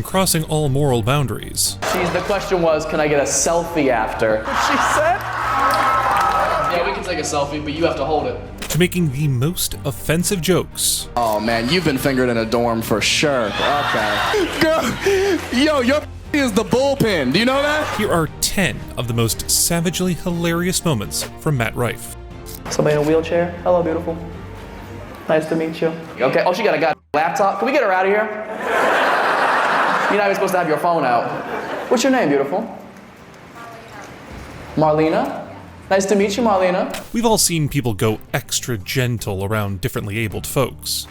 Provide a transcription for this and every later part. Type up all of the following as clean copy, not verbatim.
from crossing all moral boundaries. The question was, can I get a selfie after? What she said? Yeah, we can take a selfie, but you have to hold it. To making the most offensive jokes. Oh man, you've been fingered in a dorm for sure. Okay. Girl, yo, your is the bullpen. Do you know that? Here are 10 of the most savagely hilarious moments from Matt Rife. Somebody in a wheelchair. Hello, beautiful. Nice to meet you. Okay. Oh, she got a goddamn laptop. Can we get her out of here? You're not even supposed to have your phone out. What's your name, beautiful? Marlena. Nice to meet you, Marlena. We've all seen people go extra gentle around differently abled folks.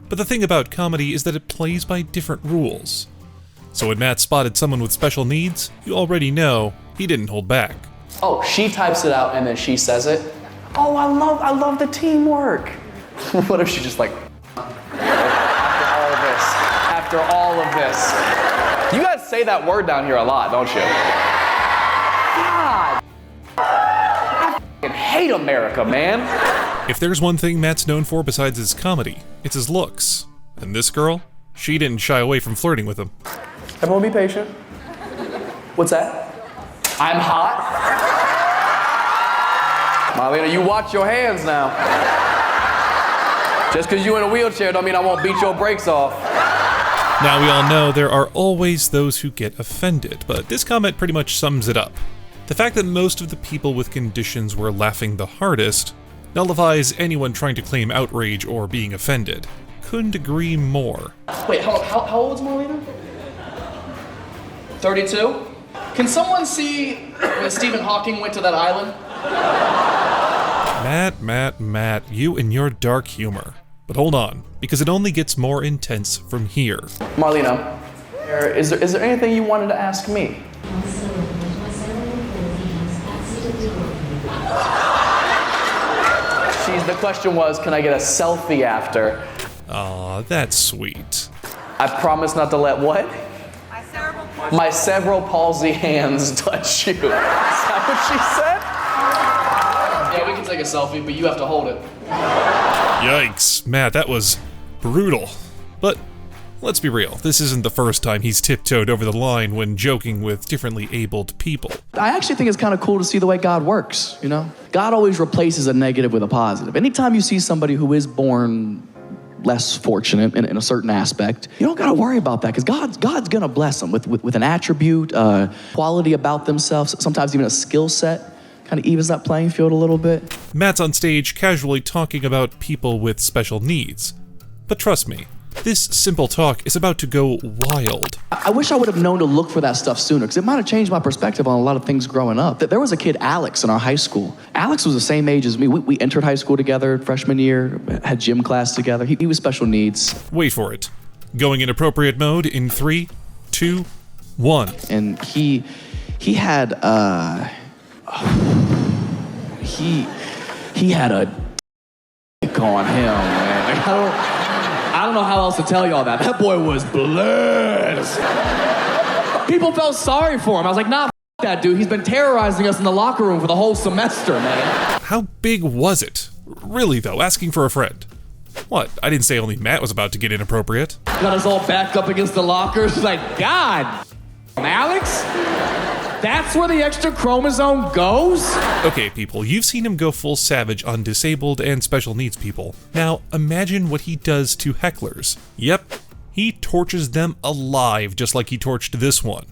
But the thing about comedy is that it plays by different rules. So when Matt spotted someone with special needs, you already know he didn't hold back. Oh, she types it out and then she says it. Oh, I love the teamwork. What if she just like, after all of this. You guys say that word down here a lot, don't you? God. I hate America, man. If there's one thing Matt's known for besides his comedy, it's his looks. And this girl, she didn't shy away from flirting with him. Everyone be patient. What's that? I'm hot? Marlena, you watch your hands now. Just because you're in a wheelchair don't mean I won't beat your brakes off. Now we all know there are always those who get offended, but this comment pretty much sums it up. The fact that most of the people with conditions were laughing the hardest nullifies anyone trying to claim outrage or being offended. Couldn't agree more. Wait, how old is Marlena? 32? Can someone see when Stephen Hawking went to that island? Matt, you and your dark humor. But hold on, because it only gets more intense from here. Marlena, is there anything you wanted to ask me? The question was, can I get a selfie after? Aw, that's sweet. I promise not to let what? My cerebral palsy hands touch you. Is that what she said? Yeah, we can take a selfie, but you have to hold it. Yikes, Matt, that was brutal. But let's be real, this isn't the first time he's tiptoed over the line when joking with differently abled people. I actually think it's kind of cool to see the way God works, you know? God always replaces a negative with a positive. Anytime you see somebody who is born less fortunate in a certain aspect, you don't gotta worry about that, because God's gonna bless them with an attribute, quality about themselves, sometimes even a skill set. Kind of evens that playing field a little bit. Matt's on stage casually talking about people with special needs. But trust me, this simple talk is about to go wild. I wish I would have known to look for that stuff sooner, because it might have changed my perspective on a lot of things growing up. There was a kid, Alex, in our high school. Alex was the same age as me. We entered high school together freshman year, had gym class together. He was special needs. Wait for it. Going in appropriate mode in 3, 2, 1. And he had he had a dick on him, man. Like, I don't know how else to tell y'all that. That boy was blessed. People felt sorry for him. I was like, nah, that dude. He's been terrorizing us in the locker room for the whole semester, man. How big was it? Really though, asking for a friend. What? I didn't say only Matt was about to get inappropriate. Got us all backed up against the lockers. Like, God, Alex? That's where the extra chromosome goes? Okay, people, you've seen him go full savage on disabled and special needs people. Now, imagine what he does to hecklers. Yep, he torches them alive just like he torched this one.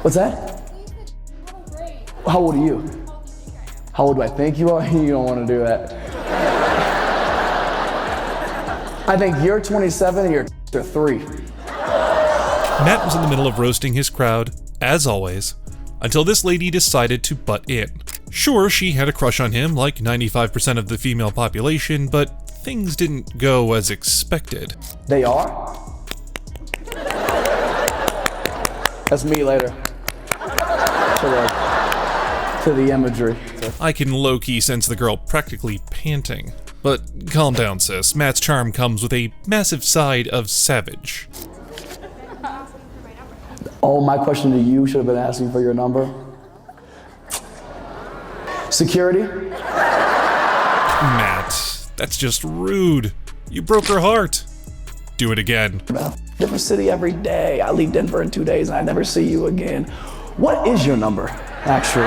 What's that? How old are you? How old do I think you are? You don't want to do that. I think you're 27 and you're 3. Matt was in the middle of roasting his crowd, as always, until this lady decided to butt in. Sure, she had a crush on him, like 95% of the female population, but things didn't go as expected. They are? That's me later. To the imagery. I can low-key sense the girl practically panting. But calm down, sis. Matt's charm comes with a massive side of savage. Oh, my question to you should have been asking for your number. Security? Matt, that's just rude. You broke her heart. Do it again. different city every day. I leave Denver in 2 days and I never see you again. What is your number, actually?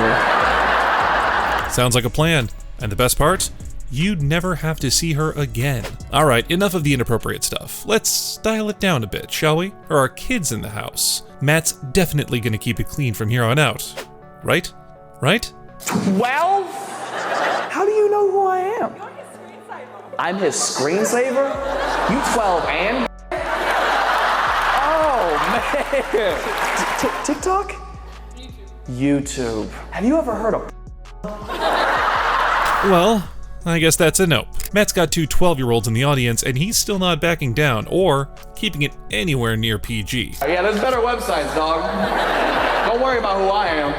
Sounds like a plan. And the best part? You'd never have to see her again. Alright, enough of the inappropriate stuff. Let's dial it down a bit, shall we? There are kids in the house. Matt's definitely gonna keep it clean from here on out. Right? Right? 12? How do you know who I am? I'm his screensaver? You 12 and? Oh, man. TikTok? YouTube. Have you ever heard of? Well, I guess that's a nope. Matt's got two 12-year-olds in the audience, and he's still not backing down or keeping it anywhere near PG. Yeah, there's better websites, dog. Don't worry about who I am.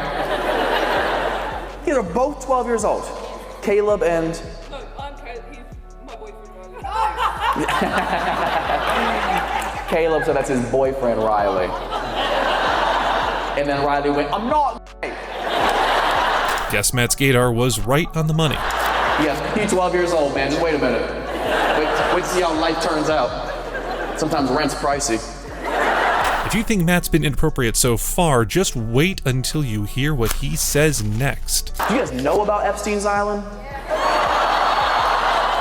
These are both 12 years old. Caleb and... No, I'm Caleb. He's my boyfriend. Caleb, so that's his boyfriend, Riley. And then Riley went, I'm not gay. Guess Matt's gaydar was right on the money. Yeah, he's 12 years old, man. Just wait a minute. Wait to see how life turns out. Sometimes rent's pricey. If you think Matt's been inappropriate so far, just wait until you hear what he says next. Do you guys know about Epstein's Island?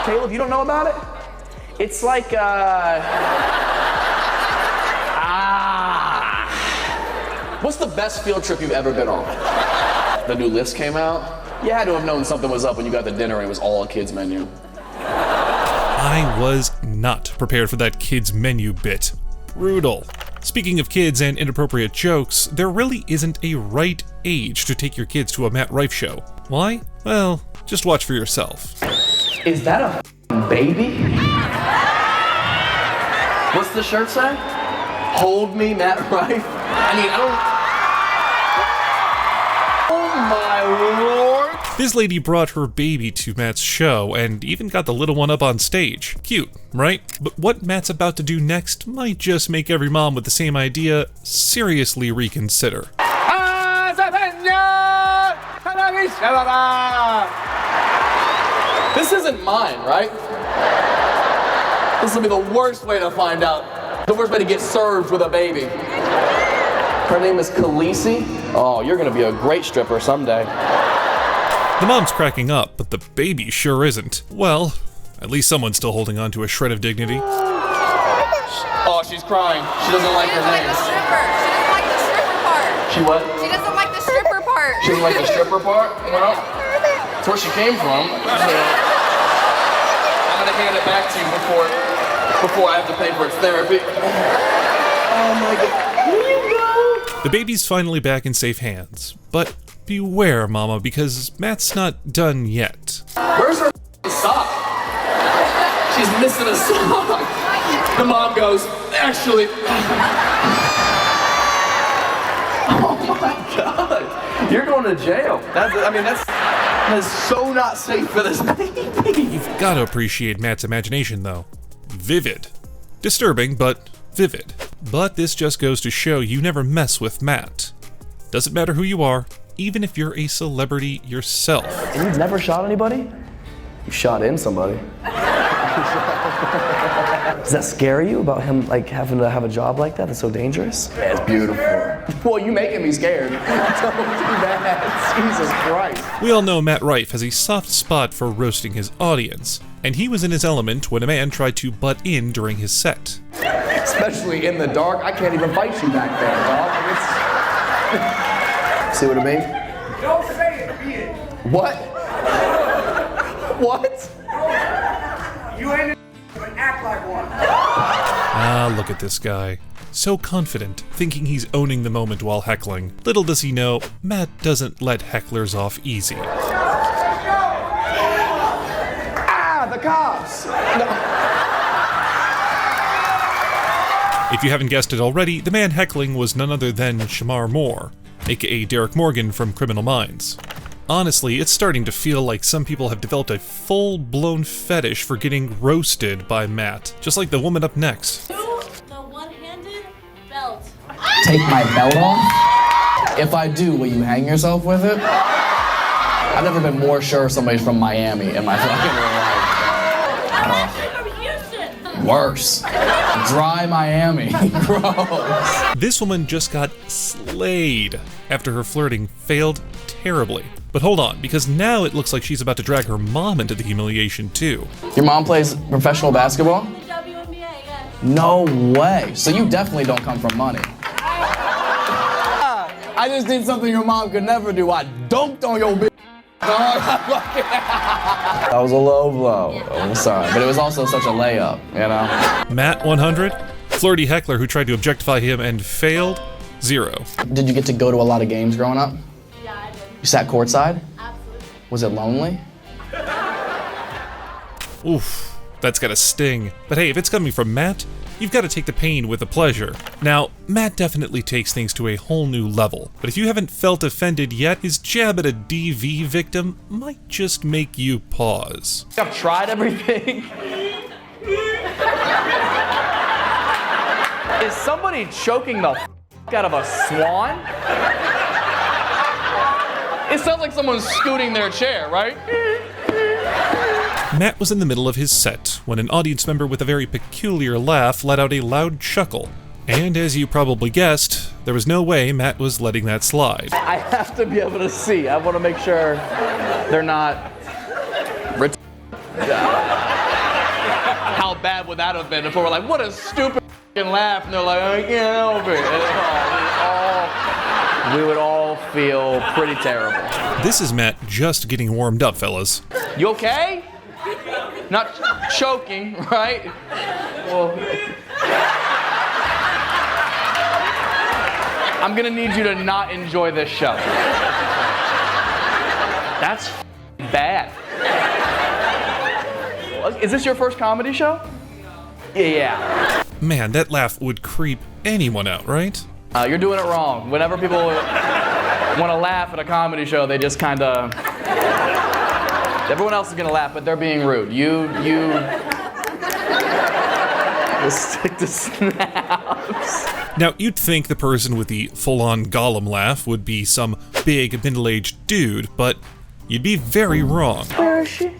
Caleb, you don't know about it? It's like, what's the best field trip you've ever been on? The new list came out? You had to have known something was up when you got the dinner and it was all a kids menu. I was not prepared for that kids menu bit. Brutal. Speaking of kids and inappropriate jokes, there really isn't a right age to take your kids to a Matt Rife show. Why? Well, just watch for yourself. Is that a baby? What's the shirt say? Hold me, Matt Rife? I mean, I don't... Oh my lord! This lady brought her baby to Matt's show and even got the little one up on stage. Cute, right? But what Matt's about to do next might just make every mom with the same idea seriously reconsider. This isn't mine, right? This will be the worst way to find out. The worst way to get served with a baby. Her name is Khaleesi. Oh, you're gonna be a great stripper someday. The mom's cracking up, but the baby sure isn't. Well, at least someone's still holding on to a shred of dignity. Oh, she's crying. She doesn't like her name. She doesn't like the stripper part. She what? She doesn't like the stripper part. She doesn't like the stripper part? Well, that's where she came from. So I'm gonna hand it back to you before I have to pay for its therapy. Oh my God. Here you go. The baby's finally back in safe hands, but beware, Mama, because Matt's not done yet. Where's her sock? She's missing a sock. The mom goes, actually. Oh my God. You're going to jail. That is so not safe for this baby. You've got to appreciate Matt's imagination, though. Vivid. Disturbing, but vivid. But this just goes to show you never mess with Matt. Doesn't matter who you are, even if you're a celebrity yourself. And you've never shot anybody? You shot in somebody. Does that scare you about him like having to have a job like that? That's so dangerous? Yeah, it's beautiful. Well, you making me scared. Don't do that. Jesus Christ. We all know Matt Rife has a soft spot for roasting his audience, and he was in his element when a man tried to butt in during his set. Especially in the dark. I can't even fight you back there, dog. See what I mean? Don't say it, be it. What? What? You ain't but act like one. Ah, look at this guy. So confident, thinking he's owning the moment while heckling. Little does he know, Matt doesn't let hecklers off easy. Ah, the cops! No. If you haven't guessed it already, the man heckling was none other than Shamar Moore, aka Derek Morgan from Criminal Minds. Honestly, it's starting to feel like some people have developed a full-blown fetish for getting roasted by Matt, just like the woman up next. The one-handed belt. Take my belt off? If I do, will you hang yourself with it? I've never been more sure somebody's from Miami in my fucking life. I'm from Houston. Worse. Dry Miami. Gross. This woman just got slayed after her flirting failed terribly. But hold on, because now it looks like she's about to drag her mom into the humiliation too. Your mom plays professional basketball? WNBA, yeah. No way. So you definitely don't come from money. I just did something your mom could never do. I dunked on your bitch. That was a low blow. I'm sorry, but it was also such a layup, you know? Matt 100, flirty heckler who tried to objectify him and failed 0. Did you get to go to a lot of games growing up? Yeah, I did. You sat courtside? Absolutely. Was it lonely? Oof, that's gotta sting. But hey, if it's coming from Matt, you've got to take the pain with the pleasure. Now, Matt definitely takes things to a whole new level, but if you haven't felt offended yet, his jab at a DV victim might just make you pause. I've tried everything. Is somebody choking the out of a swan? It sounds like someone's scooting their chair, right? Matt was in the middle of his set when an audience member with a very peculiar laugh let out a loud chuckle. And as you probably guessed, there was no way Matt was letting that slide. I have to be able to see. I want to make sure they're not. How bad would that have been if we were like, what a stupid laugh, and they're like, I can't help it. We would all feel pretty terrible. This is Matt just getting warmed up, fellas. You okay? Not choking, right? Well, I'm gonna need you to not enjoy this show. That's bad. Is this your first comedy show? Yeah. Man, that laugh would creep anyone out, right? You're doing it wrong. Whenever people want to laugh at a comedy show, they just kind of... Everyone else is going to laugh, but they're being rude. You just stick to snaps. Now, you'd think the person with the full-on Gollum laugh would be some big, middle-aged dude, but you'd be very wrong. Where is she?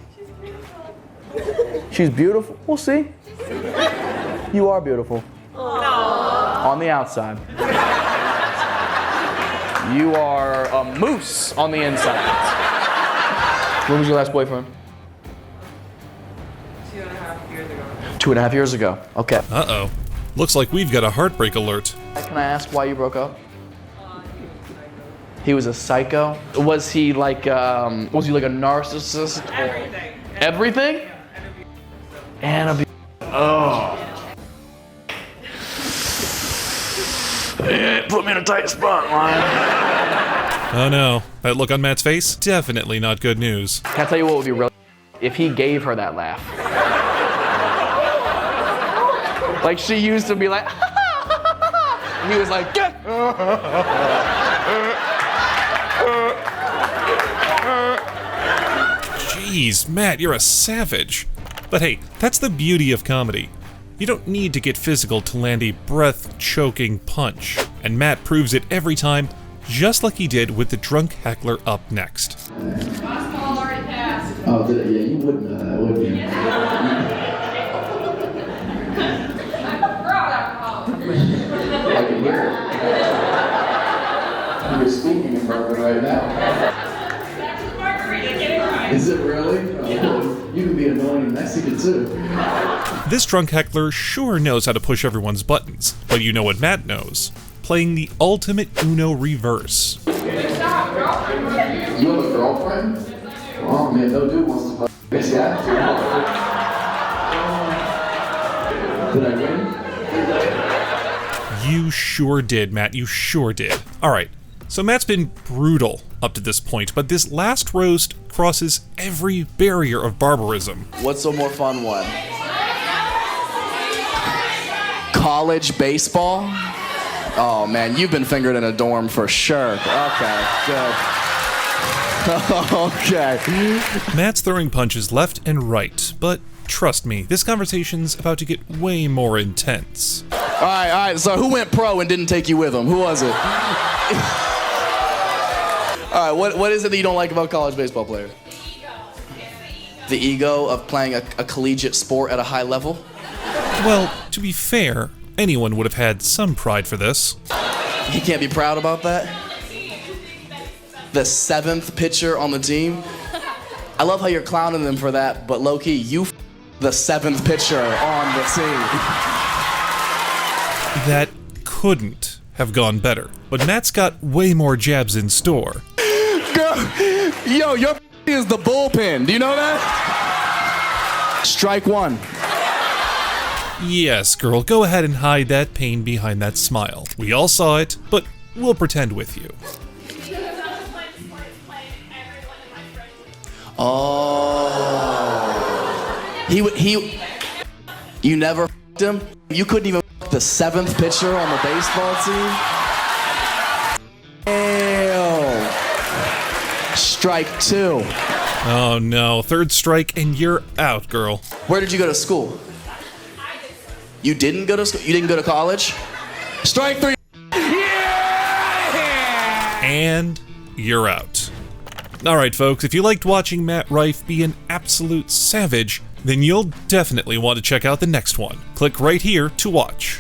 She's beautiful. We'll see. You are beautiful. On the outside. You are a moose on the inside. When was your last boyfriend? 2.5 years ago. 2.5 years ago. Okay. Uh-oh. Looks like we've got a heartbreak alert. Can I ask why you broke up? He was a psycho? Was he like a narcissist? Everything. Everything? And a oh. Put me in a tight spot, man. Oh no, that look on Matt's face? Definitely not good news. Can I tell you what would be real? If he gave her that laugh. Like she used to be like, and he was like, get. Jeez, Matt, you're a savage. But hey, that's the beauty of comedy. You don't need to get physical to land a breath-choking punch. And Matt proves it every time, just like he did with the drunk heckler up next. Basketball already passed. Oh, did it? Yeah, you wouldn't know that, would you? I'm a proud alcoholic. I can hear it. You're speaking in front of it right now. That's a margarita, get it right. Is it really? Oh, you can be annoying and Mexican too. This drunk heckler sure knows how to push everyone's buttons, but you know what Matt knows. Playing the ultimate Uno reverse. You have a girlfriend? Oh man, no dude wants to fuck. Yes, yeah. Did I win? You sure did, Matt, you sure did. Alright, so Matt's been brutal up to this point, but this last roast crosses every barrier of barbarism. What's a more fun one? College baseball? Oh man, you've been fingered in a dorm for sure. Okay, good. Okay. Matt's throwing punches left and right, but trust me, this conversation's about to get way more intense. All right, so who went pro and didn't take you with him? Who was it? All right, what is it that you don't like about college baseball players? The ego. It's The ego of playing a collegiate sport at a high level? Well, to be fair, anyone would have had some pride for this. He can't be proud about that. The 7th pitcher on the team. I love how you're clowning them for that, but low-key, you the 7th pitcher on the team. That couldn't have gone better, but Matt's got way more jabs in store. Girl, yo, your is the bullpen. Do you know that? Strike 1. Yes, girl, go ahead and hide that pain behind that smile. We all saw it, but we'll pretend with you. Oh. You never f***ed him? You couldn't even f*** the 7th pitcher on the baseball team? Damn. Strike 2. Oh no, 3rd strike and you're out, girl. Where did you go to school? You didn't go to school? You didn't go to college? Strike 3. Yeah! And you're out. Alright folks, if you liked watching Matt Rife be an absolute savage, then you'll definitely want to check out the next one. Click right here to watch.